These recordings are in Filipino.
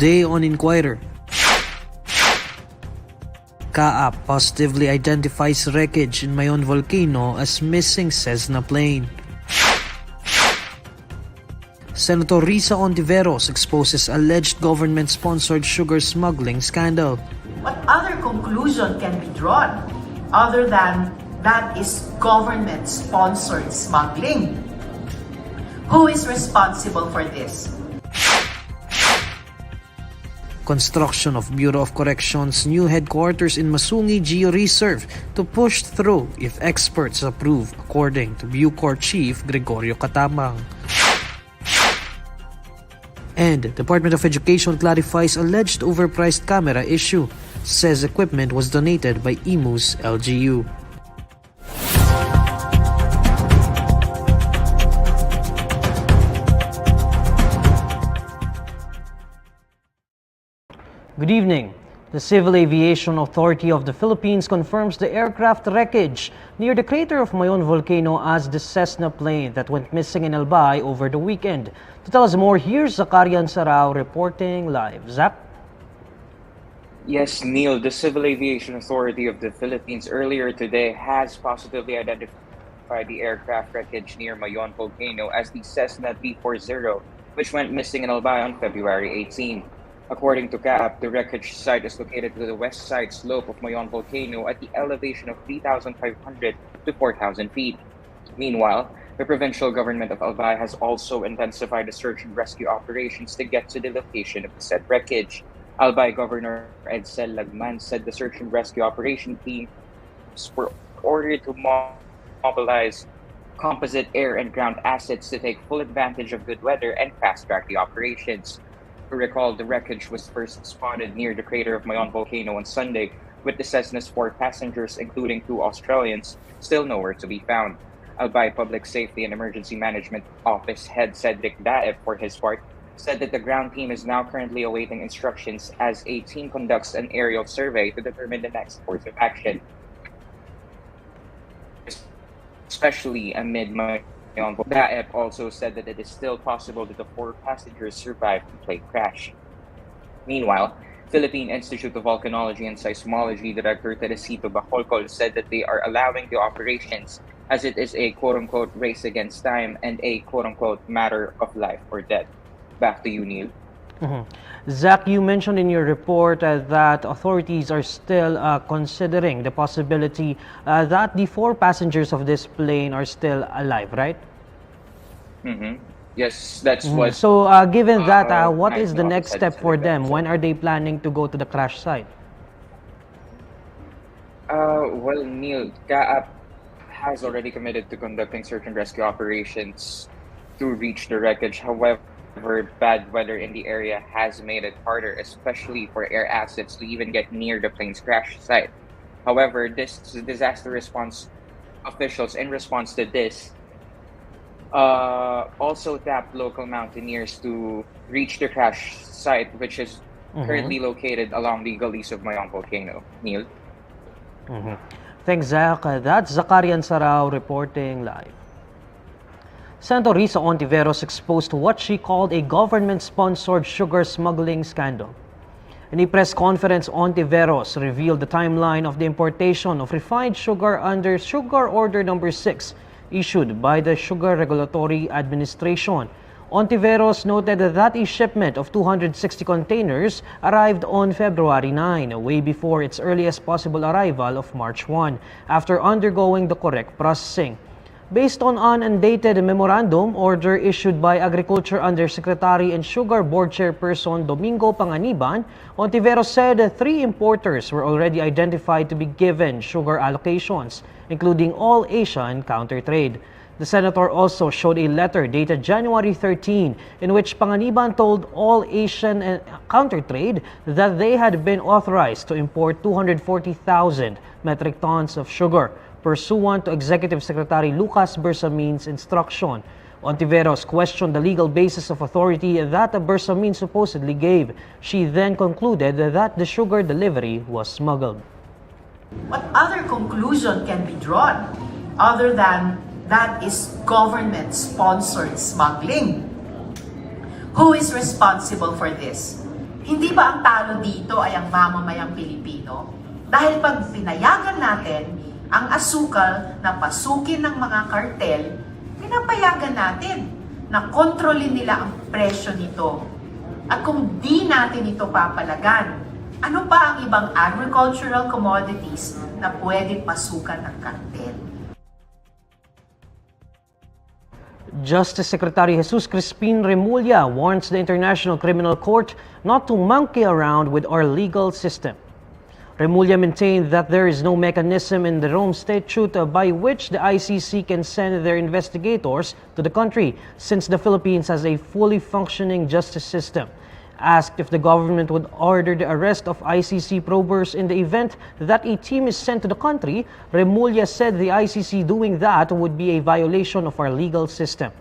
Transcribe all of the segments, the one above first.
Today on Inquirer, CAAP positively identifies wreckage in Mayon volcano as missing Cessna plane. Senator Risa Ontiveros exposes alleged government-sponsored sugar smuggling scandal. What other conclusion can be drawn other than that is government-sponsored smuggling? Who is responsible for this? Construction of Bureau of Corrections' new headquarters in Masungi Geo-Reserve to push through if experts approve, according to BuCor Chief Gregorio Catapang. And Department of Education clarifies alleged overpriced camera issue, says equipment was donated by IMU's LGU. Good evening. The Civil Aviation Authority of the Philippines confirms the aircraft wreckage near the crater of Mayon volcano as the Cessna plane that went missing in Albay over the weekend. To tell us more, here's Zakarian Sarao reporting live. Zach? Yes, Neil, the Civil Aviation Authority of the Philippines earlier today has positively identified the aircraft wreckage near Mayon volcano as the Cessna B40, which went missing in Albay on February 18. According to CAAP, the wreckage site is located to the west side slope of Mayon volcano at the elevation of 3,500 to 4,000 feet. Meanwhile, the provincial government of Albay has also intensified the search and rescue operations to get to the location of the said wreckage. Albay Governor Edsel Lagman said the search and rescue operation teams were ordered to mobilize composite air and ground assets to take full advantage of good weather and fast-track the operations. To recall, the wreckage was first spotted near the crater of Mayon volcano on Sunday, with the Cessna's 4 passengers, including 2 Australians, still nowhere to be found. Albay Public Safety and Emergency Management Office head Cedric Daep, for his part, said that the ground team is now currently awaiting instructions as a team conducts an aerial survey to determine the next course of action, especially amid Mayon. DepEd also said that it is still possible that the 4 passengers survived the plane crash. Meanwhile, Philippine Institute of Volcanology and Seismology Director Teresito Bacolcol said that they are allowing the operations as it is a quote-unquote race against time and a quote-unquote matter of life or death. Back to you, Neil. Zach, you mentioned in your report that authorities are still considering the possibility that the 4 passengers of this plane are still alive, right? Yes, that's what. So, given that, what is the next step for them? When are they planning to go to the crash site? Well, Neil, CAAP has already committed to conducting search and rescue operations to reach the wreckage. However, bad weather in the area has made it harder, especially for air assets to even get near the plane's crash site. However, this disaster response officials, in response to this, also tapped local mountaineers to reach the crash site, which is currently located along the gullies of Mayon volcano. Neil? Thanks, Zach. That's Zakarian Sarao reporting live. Senator Risa Ontiveros exposed what she called a government-sponsored sugar smuggling scandal. In a press conference, Ontiveros revealed the timeline of the importation of refined sugar under Sugar Order No. 6, issued by the Sugar Regulatory Administration. Ontiveros noted that a shipment of 260 containers arrived on February 9, way before its earliest possible arrival of March 1, after undergoing the correct processing. Based on an undated memorandum order issued by Agriculture Undersecretary and Sugar Board Chairperson Domingo Panganiban, Ontiveros said 3 importers were already identified to be given sugar allocations, including all Asian countertrade. The senator also showed a letter dated January 13 in which Panganiban told all Asian countertrade that they had been authorized to import 240,000 metric tons of sugar, pursuant to Executive Secretary Lucas Bersamin's instruction. Ontiveros questioned the legal basis of authority that Bersamin supposedly gave. She then concluded that the sugar delivery was smuggled. What other conclusion can be drawn other than that is government-sponsored smuggling? Who is responsible for this? Hindi ba ang talo dito ay ang mamamayang Pilipino? Dahil pag pinayagan natin ang asukal na pasukin ng mga kartel, pinapayagan natin na kontrolin nila ang presyo nito. At kung di natin ito papalagan, ano pa ang ibang agricultural commodities na pwedeng pasukan ng kartel? Justice Secretary Jesus Crispin Remulla warns the International Criminal Court not to monkey around with our legal system. Remulla maintained that there is no mechanism in the Rome Statute by which the ICC can send their investigators to the country, since the Philippines has a fully functioning justice system. Asked if the government would order the arrest of ICC probers in the event that a team is sent to the country, Remulla said the ICC doing that would be a violation of our legal system.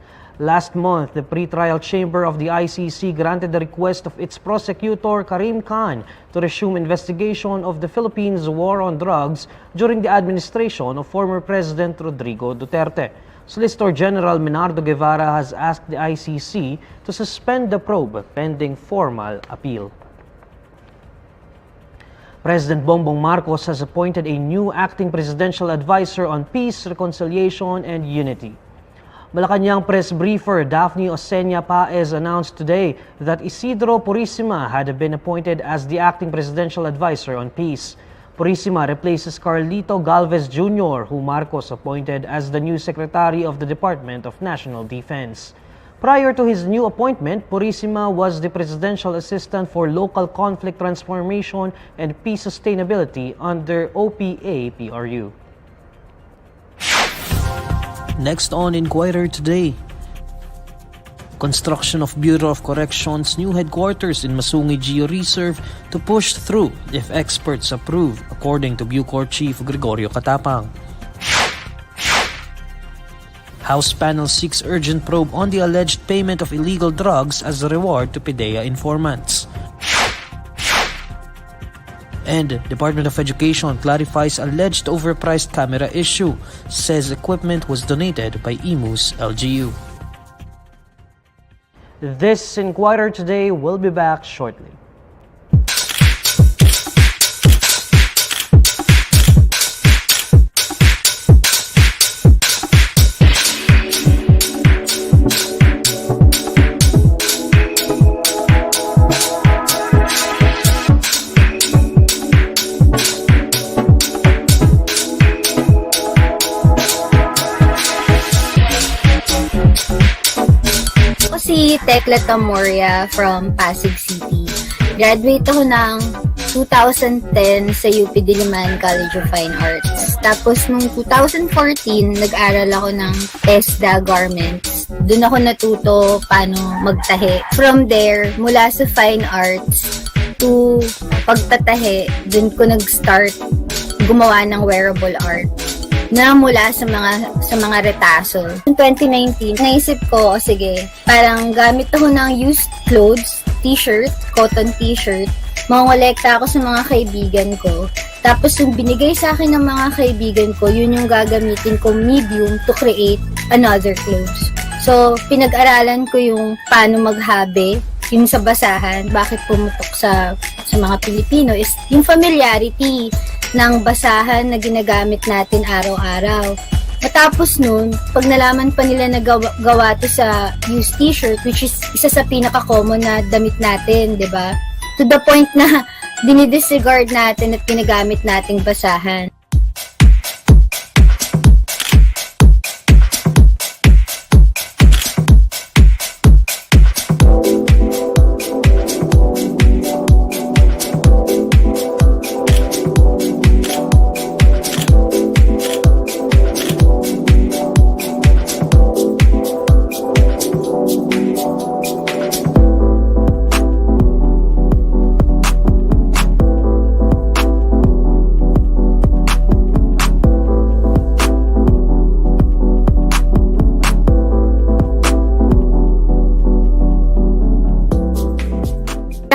Last month, the pretrial chamber of the ICC granted the request of its prosecutor Karim Khan to resume investigation of the Philippines' war on drugs during the administration of former President Rodrigo Duterte. Solicitor General Menardo Guevara has asked the ICC to suspend the probe pending formal appeal. President Bongbong Marcos has appointed a new acting presidential advisor on peace, reconciliation, and unity. Malacanang press briefer Daphne Osenia Paez announced today that Isidro Purisima had been appointed as the acting presidential advisor on peace. Purisima replaces Carlito Galvez Jr., who Marcos appointed as the new Secretary of the Department of National Defense. Prior to his new appointment, Purisima was the Presidential Assistant for Local Conflict Transformation and Peace Sustainability under OPA-PRU. Next on Inquirer Today. Construction of Bureau of Corrections' new headquarters in Masungi Geo-Reserve to push through if experts approve, according to BuCor Chief Gregorio Catapang. House panel seeks urgent probe on the alleged payment of illegal drugs as a reward to PDEA informants. And Department of Education clarifies alleged overpriced camera issue, says equipment was donated by IMU's LGU. This Inquirer Today will be back shortly. Si Tekla Tamoria from Pasig City. Graduate ako ng 2010 sa UP Diliman College of Fine Arts. Tapos nung 2014, nag-aral ako ng TESDA Garments. Doon ako natuto paano magtahi. From there, mula sa Fine Arts to pagtatahi, doon ko nag-start gumawa ng wearable art na mula sa mga retaso. In 2019, naisip ko, sige, parang gamit ako ng used clothes, t-shirt, cotton t-shirt, mangolekta ako sa mga kaibigan ko. Tapos yung binigay sa akin ng mga kaibigan ko, yun yung gagamitin ko medium to create another clothes. So, pinag-aralan ko yung paano maghabe, yung sa basahan, bakit pumutok sa mga Pilipino is yung familiarity ng basahan na ginagamit natin araw-araw. Matapos nun, pag nalaman pa nila na gawa to sa used t-shirt, which is isa sa pinaka-common na damit natin, di ba? To the point na dinidisregard natin at ginagamit nating basahan.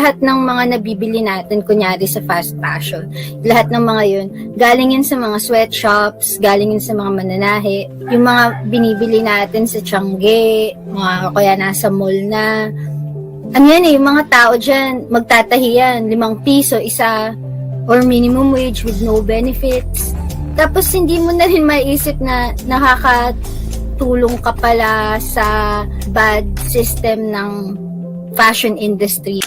Lahat ng mga nabibili natin, kunyari sa fast fashion, lahat ng mga yun, galing yun sa mga sweatshops, galing yun sa mga mananahe, yung mga binibili natin sa Tiangge, mga kaya nasa mall na, ano yan eh, yung mga tao dyan, magtatahi yan, 5 piso, isa, or minimum wage with no benefits. Tapos hindi mo na rin maiisip na nakakatulong ka pala sa bad system ng fashion industry.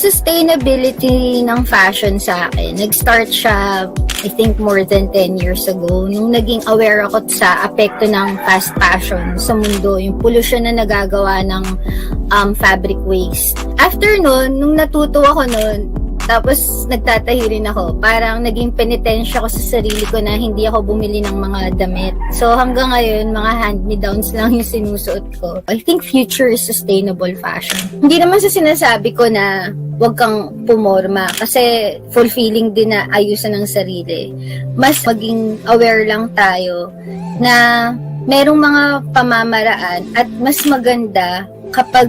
Sustainability ng fashion sa akin, nag-start siya, I think, more than 10 years ago. Nung naging aware ako sa apekto ng fast fashion sa mundo, yung pollution na nagagawa ng fabric waste. After nun, nung natuto ako nun, tapos nagtatahi rin ako, parang naging penitensya ko sa sarili ko na hindi ako bumili ng mga damit. So hanggang ngayon, mga hand-me-downs lang yung sinusuot ko. I think future is sustainable fashion. Hindi naman sa sinasabi ko na huwag kang pumorma kasi fulfilling din na ayusan ng sarili. Mas maging aware lang tayo na merong mga pamamaraan at mas maganda kapag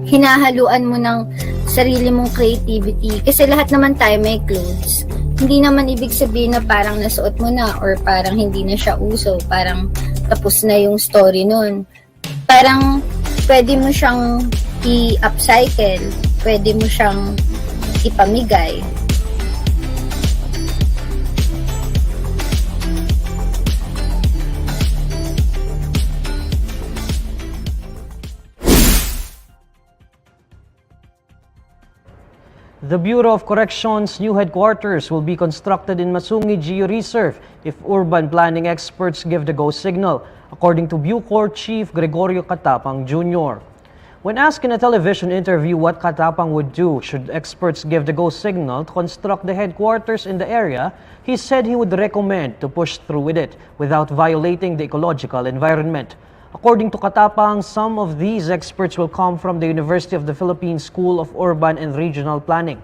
hinahaluan mo ng sarili mong creativity. Kasi lahat naman tayo may clothes. Hindi naman ibig sabihin na parang nasuot mo na or parang hindi na siya uso. Parang tapos na yung story nun. Parang pwede mo siyang i-upcycle. Pwede mo siyang ipamigay. The Bureau of Corrections' new headquarters will be constructed in Masungi Geo-Reserve if urban planning experts give the go signal, according to BuCor Chief Catapang Jr. When asked in a television interview what Catapang would do should experts give the go signal to construct the headquarters in the area, he said he would recommend to push through with it without violating the ecological environment. According to Catapang, some of these experts will come from the University of the Philippines School of Urban and Regional Planning.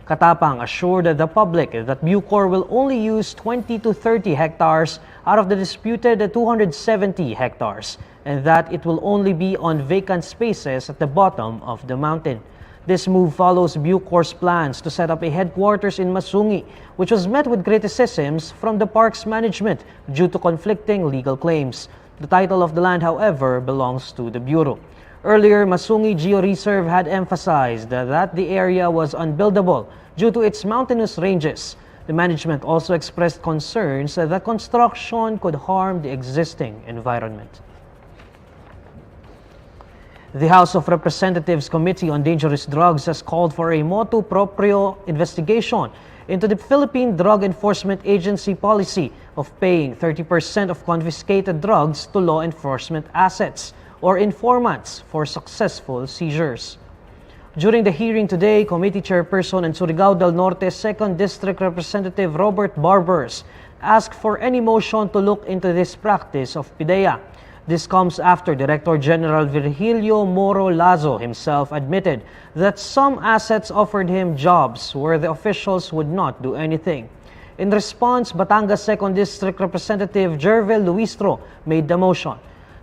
Catapang assured the public that BuCor will only use 20 to 30 hectares out of the disputed 270 hectares and that it will only be on vacant spaces at the bottom of the mountain. This move follows BuCor's plans to set up a headquarters in Masungi, which was met with criticisms from the park's management due to conflicting legal claims. The title of the land, however, belongs to the Bureau. Earlier, Masungi Geo-Reserve had emphasized that the area was unbuildable due to its mountainous ranges. The management also expressed concerns that construction could harm the existing environment. The House of Representatives Committee on Dangerous Drugs has called for a motu proprio investigation into the Philippine Drug Enforcement Agency policy of paying 30% of confiscated drugs to law enforcement assets or informants for successful seizures. During the hearing today, Committee Chairperson and Surigao del Norte 2nd District Representative Robert Barbers asked for any motion to look into this practice of PDEA. This comes after Director General Virgilio Moro Lazo himself admitted that some assets offered him jobs where the officials would not do anything. In response, Batangas 2nd District Representative Jervel Luistro made the motion.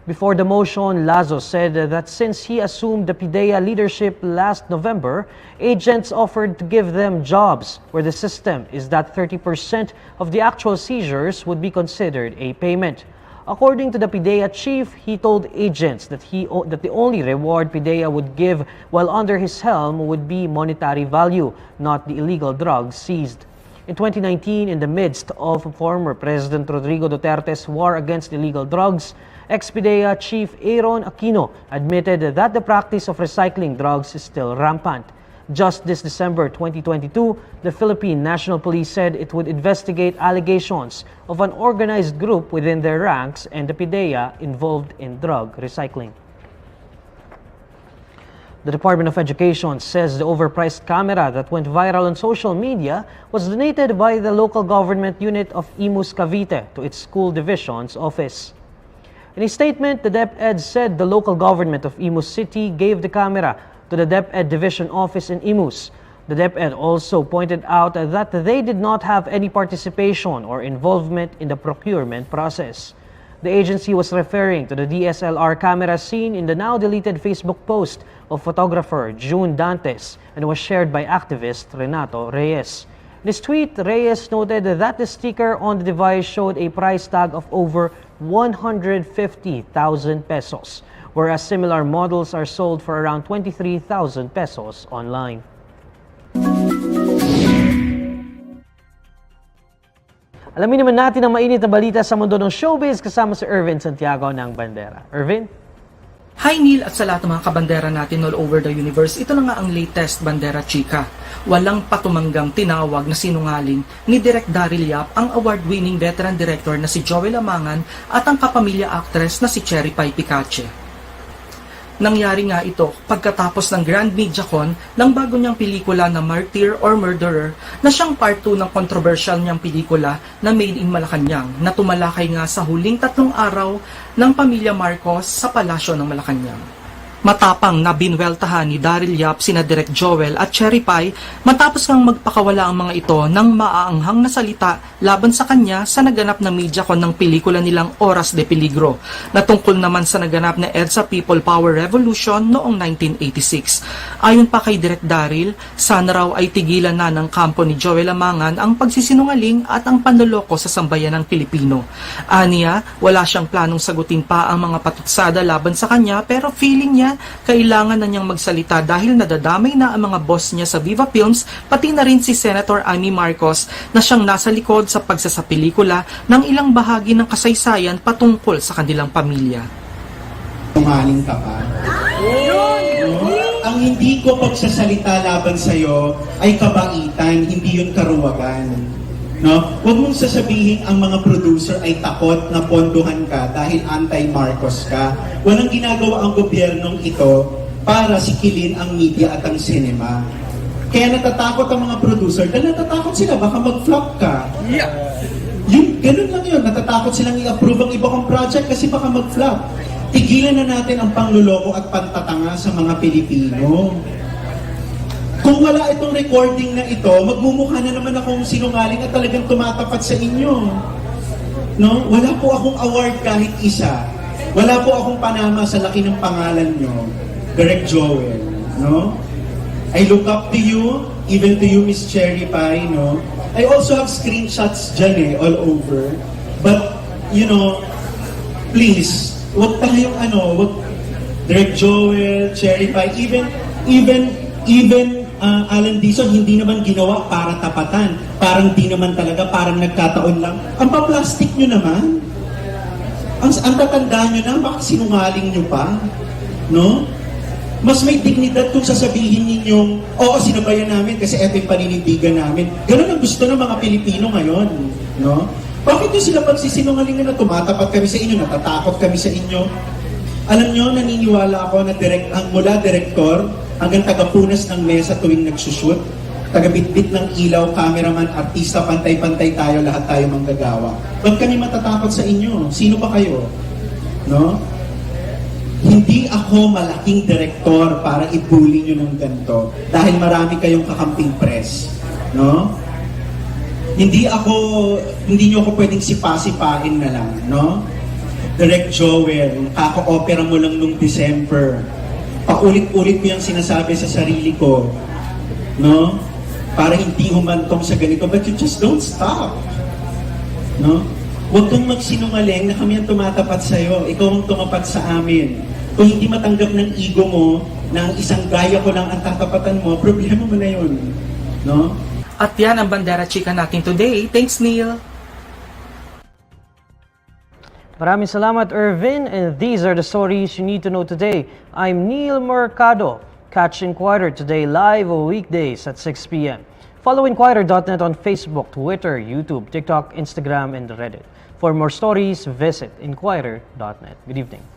Before the motion, Lazo said that since he assumed the PDEA leadership last November, agents offered to give them jobs where the system is that 30% of the actual seizures would be considered a payment. According to the PDEA chief, he told agents that the only reward PDEA would give while under his helm would be monetary value, not the illegal drugs seized. In 2019, in the midst of former President Rodrigo Duterte's war against illegal drugs, ex-PDEA Chief Aaron Aquino admitted that the practice of recycling drugs is still rampant. Just this December 2022, the Philippine National Police said it would investigate allegations of an organized group within their ranks and the PDEA involved in drug recycling. The Department of Education says the overpriced camera that went viral on social media was donated by the local government unit of Imus Cavite to its school division's office. In a statement, the DepEd said the local government of Imus City gave the camera to the DepEd division office in Imus. The DepEd also pointed out that they did not have any participation or involvement in the procurement process. The agency was referring to the DSLR camera seen in the now-deleted Facebook post of photographer June Dantes and was shared by activist Renato Reyes. In his tweet, Reyes noted that the sticker on the device showed a price tag of over 150,000 pesos, whereas similar models are sold for around 23,000 pesos online. Alamin naman natin ang mainit na balita sa mundo ng showbiz kasama si Irvin Santiago ng Bandera. Irvin? Hi Neil at sa lahat ng mga kabandera natin all over the universe, ito na nga ang latest Bandera Chika. Walang patumanggang tinawag na sinungaling ni Direk Daryl Yap ang award-winning veteran director na si Joel Amangan at ang kapamilya actress na si Cherry Pie Picache. Nangyari nga ito pagkatapos ng Grand MediaCon ng bago niyang pelikula na Martyr or Murderer na siyang part 2 ng controversial niyang pelikula na Made in Malacanang na tumalakay nga sa huling 3 araw ng pamilya Marcos sa palasyo ng Malacanang. Matapang na binweltahan ni Daryl Yap sina Direk Joel at Cherry Pie matapos ngang magpakawala ang mga ito ng maaanghang na salita laban sa kanya sa naganap na MediaCon ng pelikula nilang Oras de Peligro na tungkol naman sa naganap na EDSA People Power Revolution noong 1986. Ayon pa kay Direk Daryl, sana raw ay tigilan na ng kampo ni Joel Amangan ang pagsisinungaling at ang panloloko sa sambayan ng Pilipino. Aniya, wala siyang planong sagutin pa ang mga patutsada laban sa kanya pero feeling niya kailangan na niyang magsalita dahil nadadamay na ang mga boss niya sa Viva Films pati na rin si Senator Amy Marcos na siyang nasa likod sa pagsasapelikula ng ilang bahagi ng kasaysayan patungkol sa kanilang pamilya. Tumaling ka pa. Ang hindi ko pagsasalita laban sa'yo ay kabaitan, hindi yun karuwagan. No? Huwag mong sasabihin ang mga producer ay takot na pondohan ka dahil anti-Marcos ka. Walang ginagawa ang gobyernong ito para sikilin ang media at ang cinema. Kaya natatakot ang mga producer dahil natatakot sila baka mag-flop ka. Yeah. Ganun lang yun. Natatakot silang i-approve ang iba kong project kasi baka mag-flop. Tigilan na natin ang pangluloko at pantatanga sa mga Pilipino. Kung wala itong recording na ito, magmumukha na naman akong sinungaling at talagang tumatapat sa inyo. No? Wala po akong award kahit isa. Wala po akong panama sa laki ng pangalan nyo. Direk Joel. No? I look up to you, even to you, Miss Cherry Pie. No? I also have screenshots dyan all over. But, you know, please, wag tayong Direk Joel, Cherry Pie, even Alan Dizon, hindi naman ginawa para tapatan. Parang di naman talaga, parang nagkataon lang. Ang pa-plastic nyo naman. Ang tatanda nyo na, baka sinungaling nyo pa. No? Mas may dignidad kung sasabihin ninyong, oo, sinabayan namin kasi eto yung paninindigan namin. Ganun ang gusto ng mga Pilipino ngayon. No? Bakit nyo sila pagsisinungalingan na tumatapat kami sa inyo, natatakot kami sa inyo? Alam nyo, naniniwala ako na mula direktor hanggang tagapunas ng mesa tuwing nagsushoot, tagabitbit ng ilaw, cameraman, artista, pantay-pantay tayo, lahat tayo manggagawa. Huwag kami matatakot sa inyo. Sino ba kayo? No? Hindi ako malaking direktor para i-bully nyo ng ganito dahil marami kayong kakamping press. No? Hindi nyo ako pwedeng sipa-sipain na lang. No? Direk Joel, kaka-opera mo lang nung December. Paulit-ulit ko yung sinasabi sa sarili ko, no? Para hindi humantong sa ganito, but you just don't stop. No? Huwag kang magsinungaling na kami ang tumatapat sa'yo, ikaw ang tumapat sa amin. Kung hindi matanggap ng ego mo, na ang isang gaya ko lang ang tatapatan mo, problema mo na yun. No? At yan ang Bandera Chika natin today. Thanks, Neil! Maraming salamat, Irvin, and these are the stories you need to know today. I'm Neil Mercado. Catch Inquirer today live weekdays at 6 p.m. Follow Inquirer.net on Facebook, Twitter, YouTube, TikTok, Instagram, and Reddit. For more stories, visit Inquirer.net. Good evening.